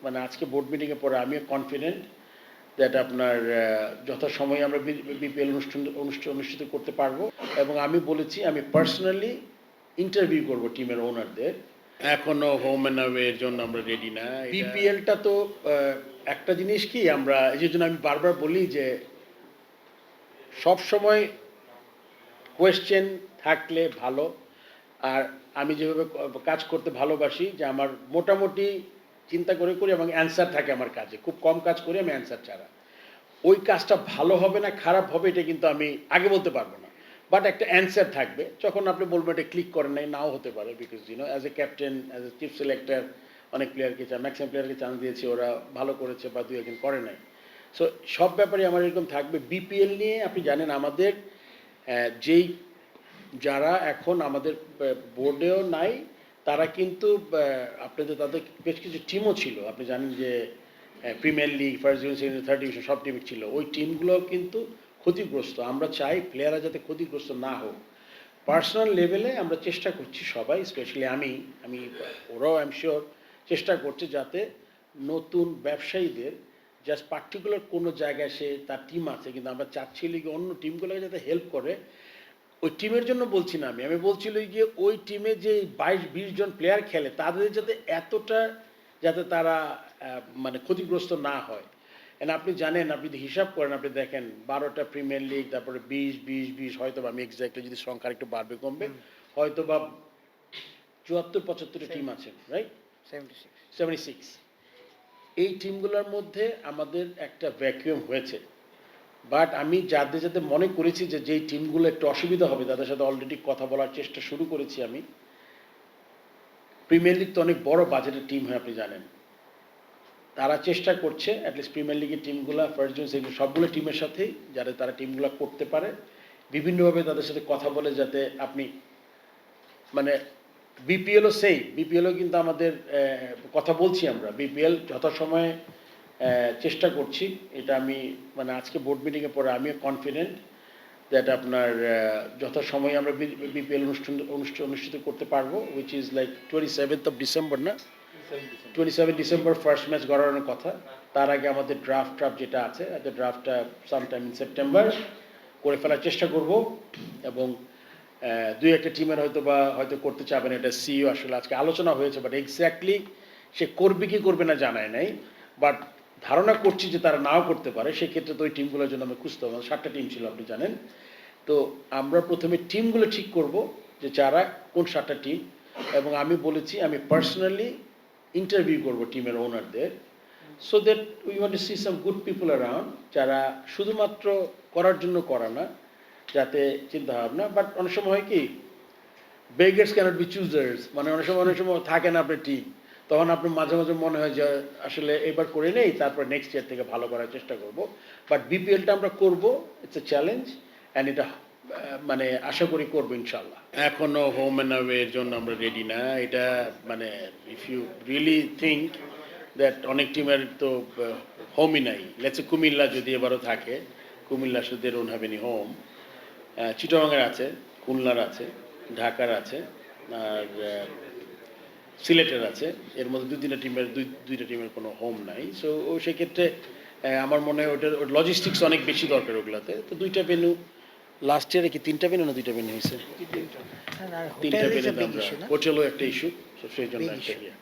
মানে আজকে বোর্ড মিটিংয়ে পরে আমিও কনফিডেন্ট দ্যাট আপনার যথাসময়ে আমরা বিপিএল অনুষ্ঠিত করতে পারবো। এবং আমি বলেছি আমি পার্সোনালি ইন্টারভিউ করব টিমের ওনারদের। এখনো হোম অ্যান্ড অ্যাওয়ের জন্য আমরা রেডি না। বিপিএলটা তো একটা জিনিস কি, আমরা এই জন্য আমি বারবার বলি যে সব সময় কোয়েশ্চেন থাকলে ভালো। আর আমি যেভাবে কাজ করতে ভালোবাসি যে আমার মোটামুটি চিন্তা করে করি এবং অ্যান্সার থাকে আমার কাজে, খুব কম কাজ করি আমি অ্যান্সার ছাড়া। ওই কাজটা ভালো হবে না খারাপ হবে এটা কিন্তু আমি আগে বলতে পারবো না, বাট একটা অ্যান্সার থাকবে। যখন আপনি বলবেন এটা ক্লিক করেন নাই, নাও হতে পারে, because as a captain, as a chief selector অনেক প্লেয়ারকে ম্যাক্সিমাম প্লেয়ারকে চান্স দিয়েছি, ওরা ভালো করেছে বা দুই একজন করে নাই। সো সব ব্যাপারে আমার এরকম থাকবে। বিপিএল নিয়ে আপনি জানেন আমাদের যেই যারা এখন আমাদের বোর্ডেও নাই তারা কিন্তু আপনাদের তাদের বেশ কিছু টিমও ছিল, আপনি জানেন যে premier league, first division, second, third division সব টিম ছিল, ওই টিমগুলো কিন্তু ক্ষতিগ্রস্ত। আমরা চাই প্লেয়াররা যাতে ক্ষতিগ্রস্ত না হোক। পার্সোনাল লেভেলে আমরা চেষ্টা করছি সবাই, স্পেশালি আমি ওরাও আই এম শিওর চেষ্টা করছে যাতে নতুন ব্যবসায়ীদের জাস্ট পার্টিকুলার কোনো জায়গায় সে তার টিম আছে কিন্তু আমরা চাচ্ছি লিগে অন্য টিমগুলোকে যাতে হেল্প করে। ওই টিমের জন্য বলছি না, আমি বলছিল যে ওই টিমে যে 22-20 জন প্লেয়ার খেলে তাদের যাতে এতটা যাতে তারা মানে ক্ষতিগ্রস্ত না হয়। এন্ড আপনি জানেন, আপনি যদি হিসাব করেন, আপনি দেখেন 12টা প্রিমিয়ার লিগ, তারপরে 20 হয়তো বা আমি এক্স্যাক্টলি যদি সংখ্যা একটু বাড়বে কমবে, হয়তো বা 74-75টা টিম আছে, রাইট? 76। এই টিমগুলোর মধ্যে আমাদের একটা ভ্যাকুয়াম হয়েছে। বাট আমি যাদের মনে করেছি যে যেই টিমগুলো একটু অসুবিধা হবে তাদের সাথে অলরেডি কথা বলার চেষ্টা শুরু করেছি আমি। প্রিমিয়ার লিগ তো অনেক বড় বাজেটের টিম হয়, আপনি জানেন। তারা চেষ্টা করছে অ্যাটলিস্ট প্রিমিয়ার লিগের টিমগুলো, ফার্স্ট ডিভিশন, সবগুলো টিমের সাথেই যাতে তারা টিমগুলো করতে পারে, বিভিন্নভাবে তাদের সাথে কথা বলে যাতে আপনি মানে বিপিএলও বিপিএলও কিন্তু আমাদের কথা বলছি আমরা, বিপিএল যথাসময়ে চেষ্টা করছি। এটা আমি মানে আজকে বোর্ড মিটিংয়ে পরে আমিও কনফিডেন্ট দ্যাট আপনার যথাসময়ে আমরা বিপিএল অনুষ্ঠিত করতে পারবো, which is like 27th of December, না 27 ডিসেম্বর ফার্স্ট ম্যাচ গড়ানোর কথা। তার আগে আমাদের ড্রাফট যেটা আছে, ড্রাফটটা সামটাইম ইন সেপ্টেম্বর করে ফেলার চেষ্টা করব। এবং দুই একটা টিমের হয়তো করতে চাবেন, এটা সিইও আসলে আজকে আলোচনা হয়েছে, বাট এক্স্যাক্টলি সে করবে কি করবে না জানায় নাই, বাট ধারণা করছি যে তারা নাও করতে পারে। সেক্ষেত্রে তো ওই টিমগুলোর জন্য আমি খুঁজতে হবে, 7টা টিম ছিল আপনি জানেন। তো আমরা প্রথমে টিমগুলো ঠিক করব যে যারা কোন 7টা টিম, এবং আমি বলেছি আমি পার্সোনালি ইন্টারভিউ করব টিমের ওনারদের, so that we want to see some good people around, যারা শুধুমাত্র করার জন্য করা না, যাতে চিন্তা ভাবনা। বাট অনেক সময় হয় কি, বেগার্স ক্যানট বি চুজার্স, মানে অনেক সময় থাকে না আপনার টিম, তখন আপনার মাঝে মাঝে মনে হয় যে আসলে এবার করে নেই, তারপর নেক্সট ইয়ার থেকে ভালো করার চেষ্টা করব। বাট বিপিএলটা আমরা করব, ইটস এ চ্যালেঞ্জ, অ্যান্ড এটা মানে আশা করি করবো ইনশাল্লাহ। এখনো হোম অ্যান্ড অ্যাওয়ের জন্য আমরা রেডি না। এটা মানে if you really think that অনেক টিমের তো হোমই নাই, লেটস কুমিল্লা যদি এবারও থাকে, কুমিল্লা শুধু they don't have any home. চিটাগাংয়ের আছে, খুলনার আছে, ঢাকার আছে, আর সিলেটের আছে। এর মধ্যে দুইটা টিমের কোনো হোম নাই। সো সেক্ষেত্রে আমার মনে হয় ওটার লজিস্টিক্স অনেক বেশি দরকার ওগুলাতে। তো 2টা ভেন্যু, লাস্ট ইয়ারে কি 3টা ভেন্যু না 2টা ভেন্যু হয়েছে? 3টা ভেন্যু, আমরা হোটেলও একটা ইস্যু, সেই জন্য একটা ইয়ে।